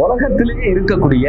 உலகத்திலேயே இருக்கக்கூடிய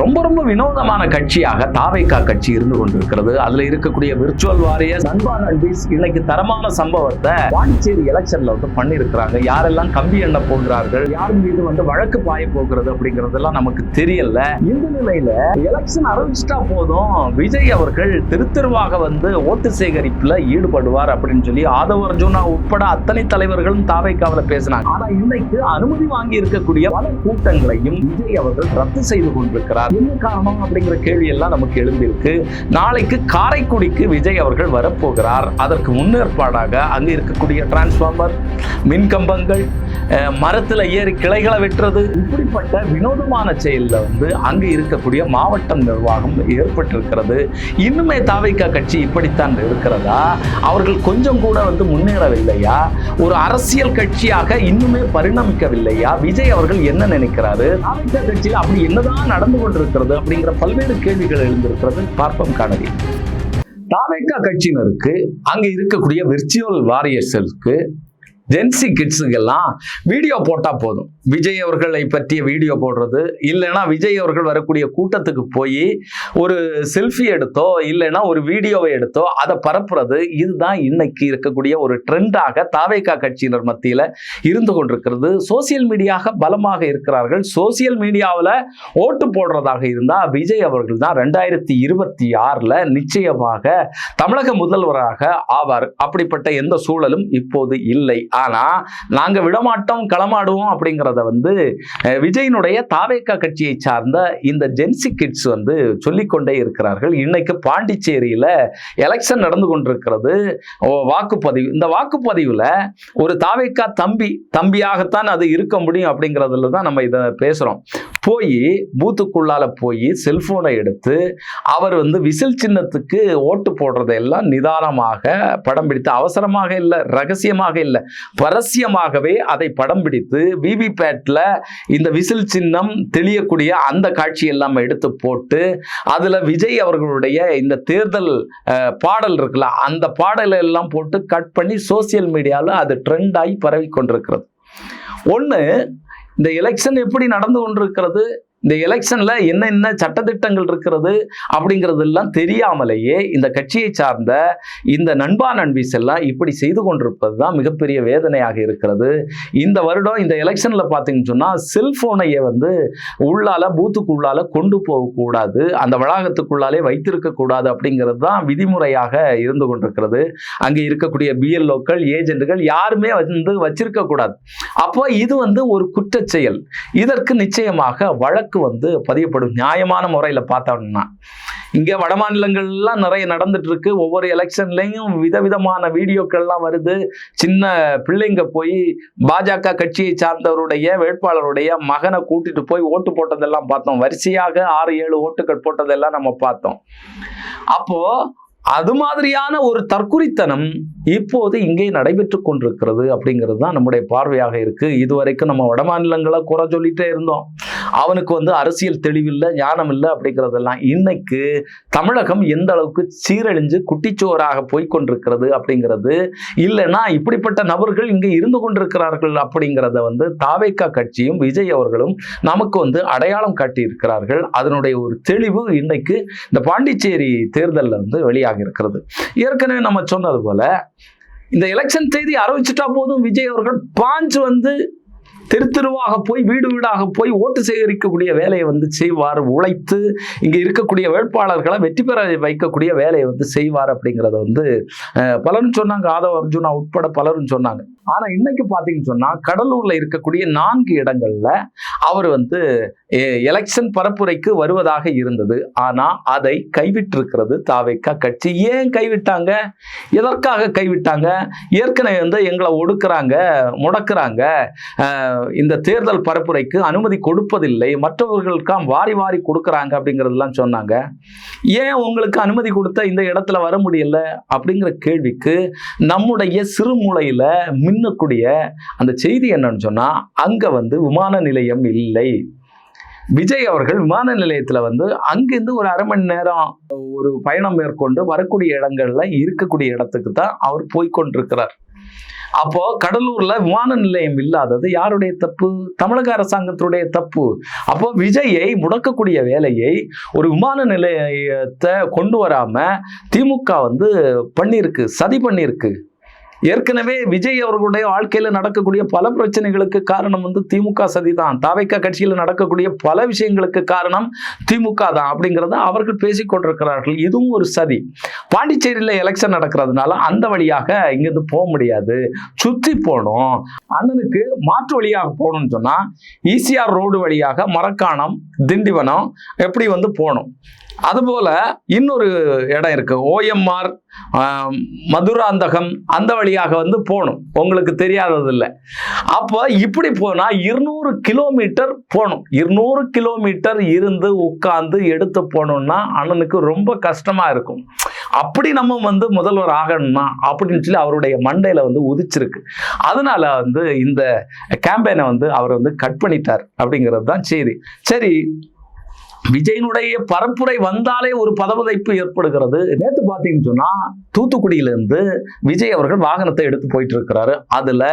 ரொம்ப ரொம்ப வினோதமான கட்சியாக தாவேகா கட்சி இருந்து கொண்டிருக்கிறது. அதுல இருக்கக்கூடிய விர்ச்சுவல் வாரியர்ஸ், நண்பா நண்பீஸ் இன்னைக்கு தரமான சம்பவத்தை பாண்டிச்சேரி எலெக்ஷன்ல பண்ணிருக்கிறாங்க. யாரெல்லாம் கம்பி எண்ண போகிறார்கள், யார் மீது வழக்கு பாய போகிறது அப்படிங்கறதெல்லாம் நமக்கு தெரியல. இந்த நிலையில எலெக்ஷன் அறிவிச்சிட்டா போதும் விஜய் அவர்கள் தெருவாக ஓட்டு சேகரிப்புல ஈடுபடுவார் அப்படின்னு சொல்லி ஆதவ அர்ஜுனா உட்பட அத்தனை தலைவர்களும் தாவேகாவில பேசினாங்க. ஆனா இன்னைக்கு அனுமதி வாங்கி இருக்கக்கூடிய பல கூட்டங்களையும் விஜய் அவர்கள் ரத்து செய்து கொண்டிருக்கிறார். என்ன காரணம் அப்படிங்கிற கேள்வி எல்லாம் நமக்கு எழுந்திருக்கு. நாளைக்கு காரைக்குடிக்கு விஜய் அவர்கள் வரப்போகிறார். அதற்கு முன்னேற்பாடாக அங்கு இருக்கக்கூடிய டிரான்ஸ்பார்மர், மின்கம்பங்கள், மரத்துல ஏறி கிளைகளை வெட்டுறது, இப்படிப்பட்ட வினோதமான செயல்ல அங்கு இருக்கக்கூடிய மாவட்ட நிர்வாகம் ஏற்பட்டிருக்கிறது. இன்னுமே தாவேகா கட்சி இப்படித்தான் இருக்கிறதா? அவர்கள் கொஞ்சம் கூட முன்னேறவில்லையா? ஒரு அரசியல் கட்சியாக இன்னுமே பரிணமிக்கவில்லையா? விஜய் அவர்கள் என்ன நினைக்கிறாரு? தாவேகா கட்சியில் அப்படி என்னதான் நடந்து கொண்டிருக்கிறது அப்படிங்கிற பல்வேறு கேள்விகள் எழுந்திருக்கிறது. பார்ப்போம் காணொளி. தாவேகா கட்சியினருக்கு அங்க இருக்கக்கூடிய விர்ச்சுவல் வாரியர்ஸுக்கு, ஜென்சி கிட்ஸுக்கெல்லாம் வீடியோ போட்டா போதும். விஜய் அவர்களை பற்றிய வீடியோ போடுறது, இல்லைன்னா விஜய் அவர்கள் வரக்கூடிய கூட்டத்துக்கு போய் ஒரு செல்ஃபி எடுத்தோ இல்லைன்னா ஒரு வீடியோவை எடுத்தோ அதை பரப்புறது, இதுதான் இன்னைக்கு இருக்கக்கூடிய ஒரு ட்ரெண்டாக தாவேகா கட்சியினர் மத்தியில் இருந்து கொண்டிருக்கிறது. சோசியல் மீடியாக பலமாக இருக்கிறார்கள். சோசியல் மீடியாவில் ஓட்டு போடுறதாக இருந்தால் விஜய் அவர்கள் தான் 2026 நிச்சயமாக தமிழக முதல்வராக ஆவார். அப்படிப்பட்ட எந்த சூழலும் இப்போது இல்லை. ஆனா நாங்க விடமாட்டோம், களமாடுவோம் அப்படிங்கிறத விஜயினுடைய தாவேகா கட்சியை சார்ந்த இந்த ஜென்சி கிட்ஸ் சொல்லிக்கொண்டே இருக்கிறார்கள். இன்னைக்கு பாண்டிச்சேரியில எலெக்ஷன் நடந்து கொண்டிருக்கிறது, வாக்குப்பதிவு. இந்த வாக்குப்பதிவுல ஒரு தாவேகா தம்பியாகத்தான் அது இருக்க முடியும் அப்படிங்கிறதுல தான் நம்ம இதை பேசுறோம். போய் பூத்துக்குள்ளால போய் செல்போனை எடுத்து அவர் விசில் சின்னத்துக்கு ஓட்டு போடுறதெல்லாம் நிதானமாக படம் பிடித்து, அவசரமாக இல்லை, ரகசியமாக இல்லை, பரஸ்யமாகவே அதை படம் பிடித்து விவிபேட்ல இந்த விசில் சின்னம் தெளியக்கூடிய அந்த காட்சி எல்லாம் எடுத்து போட்டு அதுல விஜய் அவர்களுடைய இந்த தேர்தல் பாடல் இருக்குல்ல, அந்த பாடலை எல்லாம் போட்டு கட் பண்ணி சோசியல் மீடியாவில் அது ட்ரெண்ட் ஆகி பரவி கொண்டிருக்கிறது. ஒன்று, இந்த எலெக்ஷன் எப்படி நடந்து கொண்டிருக்கிறது, இந்த எலெக்ஷன்ல என்ன சட்டத்திட்டங்கள் இருக்கிறது அப்படிங்கிறது எல்லாம் தெரியாமலேயே இந்த கட்சியை சார்ந்த இந்த நண்பா நண்பீஸ் எல்லாம் இப்படி செய்து கொண்டிருப்பது தான் மிகப்பெரிய வேதனையாக இருக்கிறது. இந்த வருடம் இந்த எலெக்ஷன்ல பார்த்தீங்கன்னு சொன்னா செல்போனையே உள்ளால பூத்துக்குள்ளால கொண்டு போகக்கூடாது, அந்த வளாகத்துக்குள்ளாலே வைத்திருக்க கூடாது அப்படிங்கிறது தான் விதிமுறையாக இருந்து கொண்டிருக்கிறது. அங்கே இருக்கக்கூடிய பிஎல்ஓக்கள், ஏஜென்ட்டுகள் யாருமே வச்சிருக்க கூடாது. அப்போ இது ஒரு குற்றச் செயல். இதற்கு நிச்சயமாக வழக்கு பதியப்படும். நியாயமான முறையில் பார்த்தோம்னா இங்க வட மாநிலங்கள்லாம் நிறைய நடந்துட்டு இருக்கு. ஒவ்வொரு எலெக்ஷன்லையும் விதவிதமான வீடியோக்கள்லாம் வருது. சின்ன பிள்ளைங்க போய் பாஜக கட்சியை சார்ந்தவருடைய வேட்பாளருடைய மகனை கூட்டிட்டு போய் ஓட்டு போட்டதெல்லாம் பார்த்தோம். வரிசையாக 6-7 ஓட்டுகள் போட்டதெல்லாம் நம்ம பார்த்தோம். அப்போ அது மாதிரியான ஒரு தற்குறித்தனம் இப்போது இங்கே நடைபெற்று கொண்டிருக்கிறது அப்படிங்கிறது தான் நம்முடைய பார்வையாக இருக்கு. இதுவரைக்கும் நம்ம வட மாநிலங்களை குறை சொல்லிட்டே இருந்தோம், அவனுக்கு அரசியல் தெளிவில்லை, ஞானம் இல்லை அப்படிங்கிறதெல்லாம். இன்னைக்கு தமிழகம் எந்த அளவுக்கு சீரழிஞ்சு குட்டிச்சோராக போய்கொண்டிருக்கிறது அப்படிங்கிறது, இல்லைன்னா இப்படிப்பட்ட நபர்கள் இங்கே இருந்து கொண்டிருக்கிறார்கள் அப்படிங்கிறத தாவேகா கட்சியும் விஜய் அவர்களும் நமக்கு அடையாளம் காட்டி இருக்கிறார்கள். அதனுடைய ஒரு தெளிவு இன்னைக்கு இந்த பாண்டிச்சேரி தேர்தலில் வெளியாக இருக்கிறது. ஏற்கனவே நம்ம சொன்னது போல இந்த எலெக்ஷன் தேதி அறிவிச்சிட்டா போதும் விஜய் அவர்கள் பாஞ்சு தெருவாக போய் வீடு வீடாக போய் ஓட்டு சேகரிக்கக்கூடிய வேலையை செய்வார். உழைத்து இங்க இருக்கக்கூடிய வேட்பாளர்களை வெற்றி பெற வைக்கக்கூடிய வேலையை செய்வார் அப்படிங்கிறத பலரும் சொன்னாங்க. ஆதவ அர்ஜுனா உட்பட பலரும் சொன்னாங்க. ஆனா இன்னைக்கு பாத்தீங்கன்னு சொன்னா கடலூர்ல இருக்கக்கூடிய 4 இடங்கள்ல அவர் எலெக்ஷன் பரப்புரைக்கு வருவதாக இருந்தது. ஆனா அதை கைவிட்டிருக்கிறது தாவேகா கட்சி. ஏன் கைவிட்டாங்க? எதற்காக கைவிட்டாங்க? ஏற்கனவே எங்களை ஒடுக்குறாங்க, முடக்குறாங்க, இந்த தேர்தல் பரப்புரைக்கு அனுமதி கொடுப்பதில்லை, மற்றவர்களுக்காம் வாரி வாரி கொடுக்குறாங்க அப்படிங்கிறதெல்லாம் சொன்னாங்க. ஏன் உங்களுக்கு அனுமதி கொடுத்த இந்த இடத்துல வர முடியல அப்படிங்கிற கேள்விக்கு நம்முடைய சிறுமூளையில மின்னக்கூடிய அந்த செய்தி என்னன்னு சொன்னா, அங்க விமான நிலையம் இல்லை. விஜய் அவர்கள் விமான நிலையத்துல அங்கிருந்து ஒரு அரை மணி நேரம் ஒரு பயணம் மேற்கொண்டு வரக்கூடிய இடங்கள்ல இருக்கக்கூடிய இடத்துக்கு தான் அவர் போய்கொண்டிருக்கிறார். அப்போ கடலூர்ல விமான நிலையம் இல்லாதது யாருடைய தப்பு? தமிழக அரசாங்கத்துடைய தப்பு. அப்போ விஜயை முடக்கக்கூடிய வேலையை ஒரு விமான நிலையத்தை கொண்டு வராம திமுக பண்ணிருக்கு, சதி பண்ணிருக்கு. ஏற்கனவே விஜய் அவர்களுடைய வாழ்க்கையில நடக்கக்கூடிய பல பிரச்சனைகளுக்கு காரணம் திமுக சதி தான். தாவேக்கா கட்சியில் நடக்கக்கூடிய பல விஷயங்களுக்கு காரணம் திமுக தான் அப்படிங்கிறத அவர்கள் பேசிக் கொண்டிருக்கிறார்கள். இதுவும் ஒரு சதி. பாண்டிச்சேரியில எலெக்ஷன் நடக்கிறதுனால அந்த வழியாக இங்கிருந்து போக முடியாது, சுற்றி போகணும். அண்ணனுக்கு மாற்று வழியாக போகணும்னு சொன்னா ஈசிஆர் ரோடு வழியாக மரக்காணம், திண்டிவனம் எப்படி போகணும். அதுபோல இன்னொரு இடம் இருக்கு, OMR, மதுராந்தகம், அந்த வழியாக போகணும். உங்களுக்கு தெரியாதது இல்லை. அப்போ இப்படி போனா 200 கிலோமீட்டர் போகணும். 200 கிலோமீட்டர் இருந்து உட்கார்ந்து எடுத்து போகணும்னா அண்ணனுக்கு ரொம்ப கஷ்டமா இருக்கும். அப்படி நம்ம முதல்வர் ஆகணும்னா அப்படின்னு சொல்லி அவருடைய மண்டையில உதிச்சிருக்கு. அதனால இந்த கேம்பெயினை அவர் கட் பண்ணிட்டார் அப்படிங்கிறது தான் செய்தி. சரி, விஜயனுடைய பரப்புரை வந்தாலே ஒரு பதவதைப்பு ஏற்படுகிறது. நேற்று பார்த்தீங்கன்னு சொன்னா தூத்துக்குடியிலிருந்து விஜய் அவர்கள் வாகனத்தை எடுத்து போயிட்டு இருக்கிறாரு. அதுல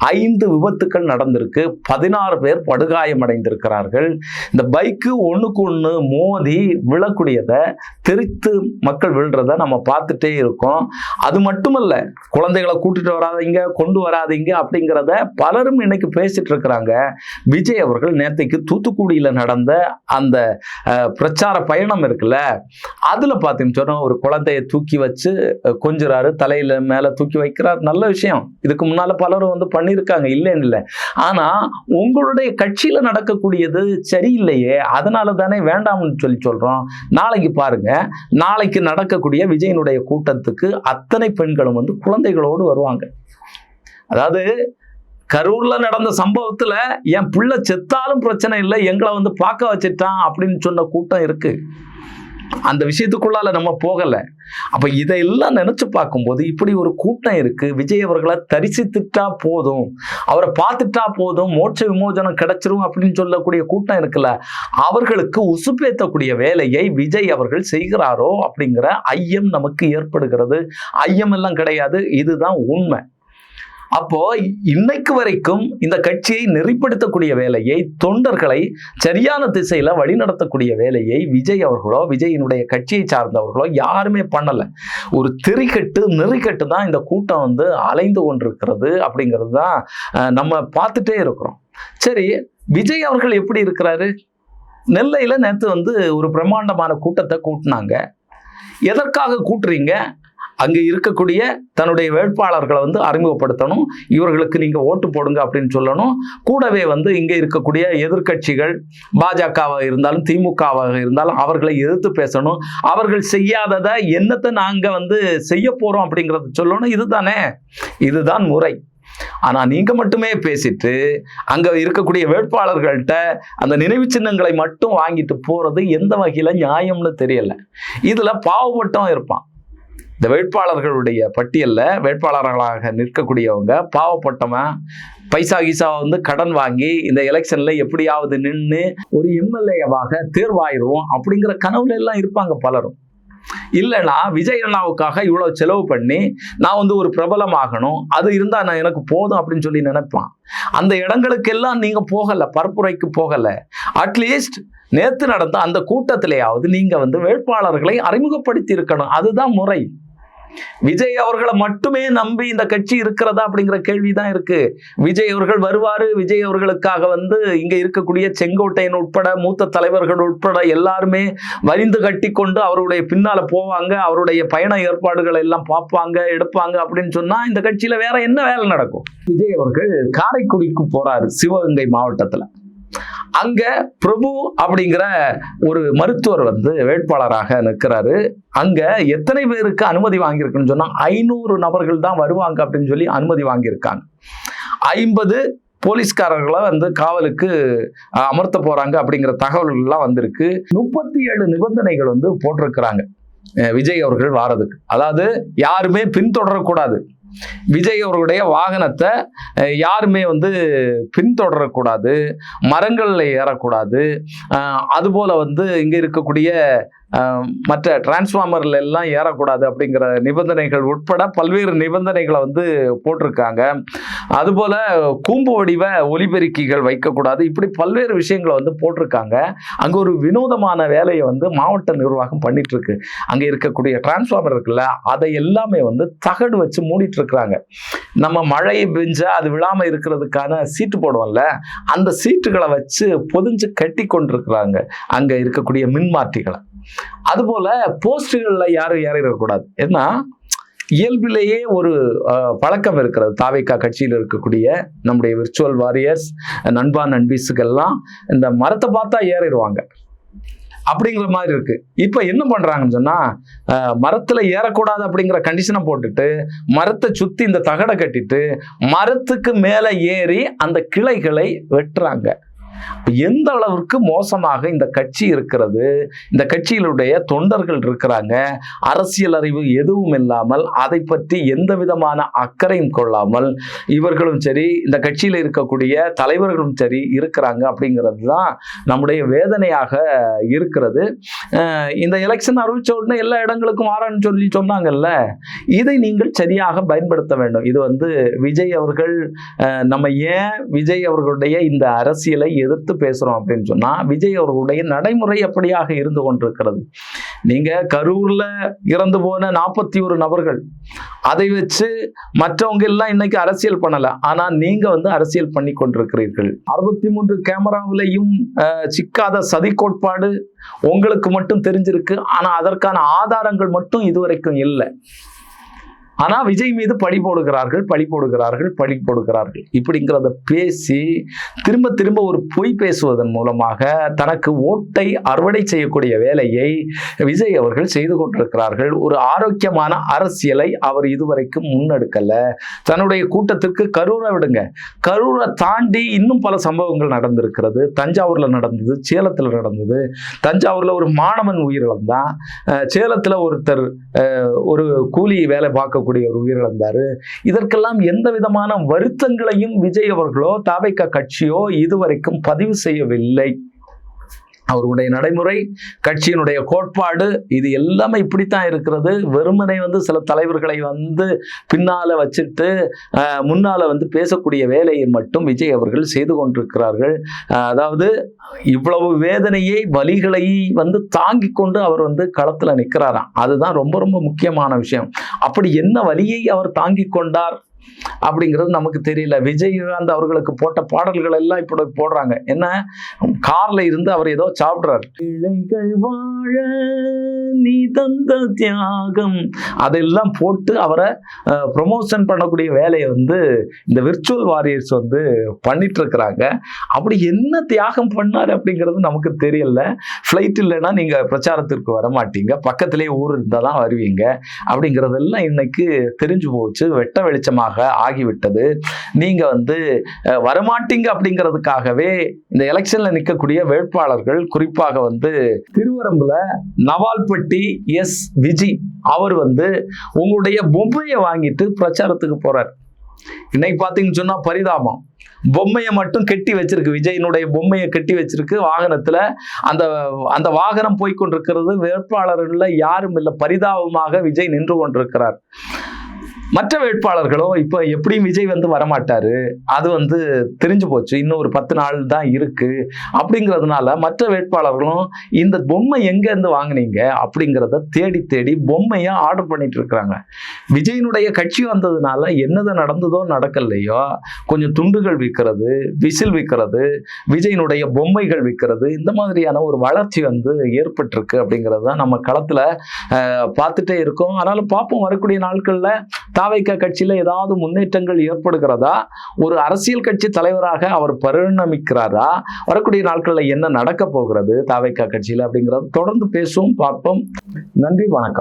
5 விபத்துக்கள் நடந்திருக்கு. 16 பேர் படுகாயமடைந்திருக்கிறார்கள். இந்த பைக்கு ஒண்ணுக்கு ஒண்ணு மோதி விழக்கூடியதை, தெரித்து மக்கள் விழுறத நம்ம பார்த்துட்டே இருக்கோம். அது மட்டுமல்ல, குழந்தைகளை கூட்டிட்டு வராதீங்க, கொண்டு வராதீங்க அப்படிங்கிறத பலரும் இன்னைக்கு பேசிட்டு இருக்கிறாங்க. விஜய் அவர்கள் நேற்றைக்கு தூத்துக்குடியில நடந்த அந்த பிரச்சார பயணம் இருக்குல்ல, அதுல பார்த்தீங்கன்னு சொன்னா ஒரு குழந்தைய தூக்கி வச்சு கொஞ்சிறாரு, தலையில மேல தூக்கி வைக்கிறார். நல்ல விஷயம். இதுக்கு முன்னால பலரும் பண்ணிருக்காங்க, இல்லைன்னு இல்லை. ஆனா உங்களுடைய கட்சியில நடக்கக்கூடியது சரியில்லையே, அதனால தானே வேண்டாம்னு சொல்றோம். நாளைக்கு பாருங்க, நாளைக்கு நடக்கக்கூடிய விஜயனுடைய கூட்டத்துக்கு அத்தனை பெண்களும் குழந்தைகளோடு வருவாங்க. அதாவது கரூர்ல நடந்த சம்பவத்துல என் பிள்ளை செத்தாலும் பிரச்சனை இல்லை, எங்களை பார்க்க வச்சுட்டான் அப்படின்னு சொன்ன கூட்டம் இருக்கு. அந்த விஷயத்துக்குள்ளால நம்ம போகல. அப்ப இதையெல்லாம் நினைச்சு பார்க்கும்போது இப்படி ஒரு கூட்டம் இருக்கு. விஜய் அவர்களை தரிசித்துட்டா போதும், அவரை பார்த்துட்டா போதும், மோட்ச விமோசனம் கிடைச்சிரும் அப்படின்னு சொல்லக்கூடிய கூட்டம் இருக்குல்ல, அவர்களுக்கு உசுப்பேத்தக்கூடிய வேலையை விஜய் அவர்கள் செய்கிறாரோ அப்படிங்கிற ஐயம் நமக்கு ஏற்படுகிறது. ஐயம் எல்லாம் கிடையாது, இதுதான் உண்மை. அப்போ இன்னைக்கு வரைக்கும் இந்த கட்சியை நெறிப்படுத்தக்கூடிய வேலையை, தொண்டர்களை சரியான திசையில வழிநடத்தக்கூடிய வேலையை விஜய் அவர்களோ விஜயினுடைய கட்சியை சார்ந்தவர்களோ யாருமே பண்ணல. ஒரு நெறிக்கட்டு தான் இந்த கூட்டம் அலைந்து கொண்டிருக்கிறது அப்படிங்கிறது தான் நம்ம பார்த்துட்டே இருக்கிறோம். சரி, விஜய் அவர்கள் எப்படி இருக்கிறாரு? நெல்லையில நேற்று ஒரு பிரம்மாண்டமான கூட்டத்தை கூட்டினாங்க. எதற்காக கூட்டுறீங்க? அங்கே இருக்கக்கூடிய தன்னுடைய வேட்பாளர்களை அறிமுகப்படுத்தணும், இவர்களுக்கு நீங்க ஓட்டு போடுங்க அப்படின்னு சொல்லணும். கூடவே இங்க இருக்கக்கூடிய எதிர்கட்சிகள், பாஜகவாக இருந்தாலும் திமுகவாக இருந்தாலும் அவர்களை எதிர்த்து பேசணும். அவர்கள் செய்யாததை என்னத்தை நாங்க செய்ய போறோம் அப்படிங்கறத சொல்லணும். இதுதான் முறை. ஆனா நீங்க மட்டுமே பேசிட்டு அங்க இருக்கக்கூடிய வேட்பாளர்கள்ட்ட அந்த நினைவு சின்னங்களை மட்டும் வாங்கிட்டு போறது எந்த வகையில நியாயம்னு தெரியல. இதுல பாவப்பட்டம் இருப்பான். இந்த வேட்பாளர்களுடைய பட்டியல்ல வேட்பாளர்களாக நிற்கக்கூடியவங்க பாவப்பட்டவன், பைசா கீசா கடன் வாங்கி இந்த எலெக்ஷன்ல எப்படியாவது நின்று ஒரு எம்எல்ஏவாக தேர்வாயிருவோம் அப்படிங்கிற கனவுல எல்லாம் இருப்பாங்க பலரும். இல்லைன்னா விஜய் அண்ணாவுக்காக இவ்வளவு செலவு பண்ணி நான் ஒரு பிரபலமாகணும், அது இருந்தா நான் எனக்கு போதும் அப்படின்னு சொல்லி நினைப்பான். அந்த இடங்களுக்கெல்லாம் நீங்க போகல, பரப்புரைக்கு போகல. அட்லீஸ்ட் நேத்து நடந்த அந்த கூட்டத்திலேயாவது நீங்க வேட்பாளர்களை அறிமுகப்படுத்தி இருக்கணும். அதுதான் முறை. விஜய் அவர்களை மட்டுமே நம்பி இந்த கட்சி இருக்கிறதா அப்படிங்கிற கேள்விதான் இருக்கு. விஜய் அவர்கள் வருவாரு, விஜய் அவர்களுக்காக இங்க இருக்கக்கூடிய செங்கோட்டையன் உட்பட மூத்த தலைவர்கள் உட்பட எல்லாருமே வலிந்து கட்டி கொண்டு அவருடைய பின்னால போவாங்க, அவருடைய பயண ஏற்பாடுகள் எல்லாம் பார்ப்பாங்க, எடுப்பாங்க அப்படின்னு சொன்னா இந்த கட்சியில வேற என்ன வேலை நடக்கும்? விஜய் அவர்கள் காரைக்குடிக்கு போறாரு, சிவகங்கை மாவட்டத்துல. அங்க பிரபு அப்படிங்கிற ஒரு மருத்துவர் வேட்பாளராக நிற்கிறாரு. அங்க எத்தனை பேருக்கு அனுமதி வாங்கியிருக்குன்னு சொன்னா 500 நபர்கள் தான் வருவாங்க அப்படின்னு சொல்லி அனுமதி வாங்கியிருக்காங்க. 50 போலீஸ்காரர்களை காவலுக்கு அமர்த்த போறாங்க அப்படிங்கிற தகவல்கள்லாம் வந்திருக்கு. 37 நிபந்தனைகள் போட்டிருக்கிறாங்க விஜய் அவர்கள் வாரதுக்கு. அதாவது யாருமே பின்தொடரக்கூடாது, விஜய் அவர்களுடைய வாகனத்தை யாருமே பின்தொடரக்கூடாது, மரங்கள்ல ஏறக்கூடாது, அதுபோல இங்க இருக்கக்கூடிய மற்ற டிரான்ஸ்ஃபார்மர்ல எல்லாம் ஏறக்கூடாது அப்படிங்கிற நிபந்தனைகள் உட்பட பல்வேறு நிபந்தனைகளை வந்து போட்டிருக்காங்க. அதுபோல கூம்பு வடிவ ஒலிபெருக்கிகள் வைக்கக்கூடாது, இப்படி பல்வேறு விஷயங்களை வந்து போட்டிருக்காங்க. அங்கே ஒரு வினோதமான வேலையை வந்து மாவட்ட நிர்வாகம் பண்ணிட்டு இருக்கு. அங்கே இருக்கக்கூடிய டிரான்ஸ்ஃபார்மர் இருக்குல்ல, அதை எல்லாமே வந்து தகடு வச்சு மூடிட்டு இருக்கிறாங்க. நம்ம மழை பெஞ்சா அது விழாம இருக்கிறதுக்கான சீட்டு போடுவோம்ல, அந்த சீட்டுகளை வச்சு பொதிஞ்சு கட்டி கொண்டிருக்கிறாங்க அங்க இருக்கக்கூடிய மின்மாற்றிகளை. அதுபோல போஸ்டுகள்ல யாரும் ஏறிடக்கூடாது. ஏன்னா இயல்பிலேயே ஒரு பழக்கம் இருக்கிறது. தாவேகா கட்சியில் இருக்கக்கூடிய நம்முடைய விர்ச்சுவல் வாரியர்ஸ், நண்பா நண்பீஸுக்கெல்லாம் இந்த மரத்தை பார்த்தா ஏறிடுவாங்க அப்படிங்கிற மாதிரி இருக்கு. இப்ப என்ன பண்றாங்கன்னு சொன்னா, மரத்துல ஏறக்கூடாது அப்படிங்கிற கண்டிஷனை போட்டுட்டு மரத்தை சுத்தி இந்த தகடை கட்டிட்டு மரத்துக்கு மேல ஏறி அந்த கிளைகளை வெட்டுறாங்க. எந்த அளவிற்கு மோசமாக இந்த கட்சி இருக்கிறது, இந்த கட்சியிலுடைய தொண்டர்கள் இருக்கிறாங்க, அரசியல் அறிவு எதுவும் இல்லாமல், அதை பற்றி எந்த விதமான அக்கறையும் கொள்ளாமல் இவர்களும் சரி இந்த கட்சியில் இருக்கக்கூடிய தலைவர்களும் சரி இருக்கிறாங்க அப்படிங்கிறது தான் நம்முடைய வேதனையாக இருக்கிறது. இந்த எலெக்ஷன் அறிவிச்ச உடனே எல்லா இடங்களுக்கும் ஆரான்னு சொன்னாங்கல்ல, இதை நீங்கள் சரியாக பயன்படுத்த வேண்டும். இது வந்து விஜய் அவர்கள், நம்ம ஏன் விஜய் அவர்களுடைய இந்த அரசியலை எதிர்த்து பேசுறோம் அப்படின்னு சொன்னா, விஜய் அவர்களுடைய நடைமுறை அப்படியாக இருந்து கொண்டிருக்கிறது. நீங்க கரூர்ல இறந்து போன 41 நபர்கள், அதை வச்சு மற்றவங்க எல்லாம் இன்னைக்கு அரசியல் பண்ணல, ஆனா நீங்க வந்து அரசியல் பண்ணி கொண்டிருக்கிறீர்கள். 63 கேமராவிலையும் சிக்காத சதி கோட்பாடு உங்களுக்கு மட்டும் தெரிஞ்சிருக்கு, ஆனா அதற்கான ஆதாரங்கள் மட்டும் இதுவரைக்கும் இல்லை. ஆனா விஜய் மீது பழி போடுகிறார்கள். இப்படிங்கிறத பேசி திரும்ப திரும்ப ஒரு பொய் பேசுவதன் மூலமாக தனக்கு ஓட்டை அறுவடை செய்யக்கூடிய வேலையை விஜய் அவர்கள் செய்து கொண்டிருக்கிறார்கள். ஒரு ஆரோக்கியமான அரசியலை அவர் இதுவரைக்கும் முன்னெடுக்கல. தன்னுடைய கூட்டத்திற்கு கரூரை விடுங்க, கரூரை தாண்டி இன்னும் பல சம்பவங்கள் நடந்திருக்கிறது. தஞ்சாவூர்ல நடந்தது, சேலத்துல நடந்தது. தஞ்சாவூர்ல ஒரு மாணவன் உயிரிழந்தான், சேலத்துல ஒருத்தர் ஒரு கூலி வேலை பார்க்க ஒரு உயிரிழந்தாரு. இதற்கெல்லாம் எந்த விதமான வருத்தங்களையும் விஜய் அவர்களோ தாவேகா கட்சியோ இதுவரைக்கும் பதிவு செய்யவில்லை. அவருடைய நடைமுறை, கட்சியினுடைய கோட்பாடு, இது எல்லாமே இப்படித்தான் இருக்கிறது. வெறுமனை வந்து சில தலைவர்களை வந்து பின்னால வச்சுட்டு முன்னால வந்து பேசக்கூடிய வேலையை மட்டும் விஜய் அவர்கள் செய்து கொண்டிருக்கிறார்கள். அதாவது இவ்வளவு வேதனையை, வலிகளை வந்து தாங்கி கொண்டு அவர் வந்து களத்துல நிற்கிறாராம். அதுதான் ரொம்ப ரொம்ப முக்கியமான விஷயம். அப்படி என்ன வலியை அவர் தாங்கி கொண்டார் அப்படிங்கிறது நமக்கு தெரியல. விஜயகாந்த் அவர்களுக்கு போட்ட பாடல்கள் எல்லாம் இப்படி போடுறாங்க. என்ன, கார்ல இருந்து அவர் ஏதோ சாப்பிடுறாரு, இலைகள் வாழ நீ தந்த தியாகம், அதெல்லாம் போட்டு அவரை ப்ரொமோஷன் பண்ணக்கூடிய வேலையை வந்து இந்த விர்ச்சுவல் வாரியர்ஸ் வந்து பண்ணிட்டு இருக்கிறாங்க. அப்படி என்ன தியாகம் பண்ணாரு அப்படிங்கிறது நமக்கு தெரியல. ஃப்ளைட் இல்லைன்னா நீங்க பிரச்சாரத்திற்கு வர மாட்டீங்க, பக்கத்திலே ஊர் இருந்தால் தான் வருவீங்க அப்படிங்கிறதெல்லாம் இன்னைக்கு தெரிஞ்சு போச்சு, வெட்ட வெளிச்சமாக ஆகிவிட்டது. நீங்க வந்து வரமாட்டீங்க அப்படிங்கிறதுக்காகவே இந்த எலெக்ஷன்ல நிற்கக்கூடிய வேட்பாளர்கள், குறிப்பாக வந்து திருவரம்புல நவால்பட்டி எஸ் விஜி, அவர் வந்து உங்களுடைய பொம்மையை வாங்கிட்டு பிரச்சாரத்துக்கு போறார். இன்னைக்கு பாத்தீங்கன்னு சொன்னா பரிதாபம், பொம்மையை மட்டும் கெட்டி வச்சிருக்கு, விஜயினுடைய பொம்மையை கெட்டி வச்சிருக்கு வாகனத்துல. அந்த வாகனம் போய்கொண்டிருக்கிறது, வேட்பாளர்கள் யாரும் இல்லை, பரிதாபமாக விஜய் நின்று கொண்டிருக்கிறார். மற்ற வேட்பாளர்களும் இப்ப எப்படியும் விஜய் வந்து வரமாட்டாரு, அது வந்து தெரிஞ்சு போச்சு, இன்னும் ஒரு 10 நாள் தான் இருக்கு அப்படிங்கிறதுனால மற்ற வேட்பாளர்களும் இந்த பொம்மை எங்க இருந்து வாங்கினீங்க அப்படிங்கிறத தேடி தேடி பொம்மையை ஆர்டர் பண்ணிட்டு இருக்கிறாங்க. விஜயினுடைய கட்சி வந்ததுனால என்னது நடந்ததோ நடக்கலையோ, கொஞ்சம் துண்டுகள் விற்கிறது, விசில் விற்கிறது, விஜயினுடைய பொம்மைகள் விற்கிறது, இந்த மாதிரியான ஒரு வளர்ச்சி வந்து ஏற்பட்டிருக்கு அப்படிங்கிறது தான் நம்ம களத்துல பார்த்துட்டே இருக்கோம். ஆனாலும் பார்ப்போம், வரக்கூடிய நாட்கள்ல தாவேகா கட்சியில ஏதாவது முன்னேற்றங்கள் ஏற்படுகிறதா, ஒரு அரசியல் கட்சி தலைவராக அவர் பரிணமிக்கிறாரா, வரக்கூடிய நாட்கள்ல என்ன நடக்க போகிறது தாவேகா கட்சியில அப்படிங்கிறது தொடர்ந்து பேசுவோம், பார்ப்போம். நன்றி, வணக்கம்.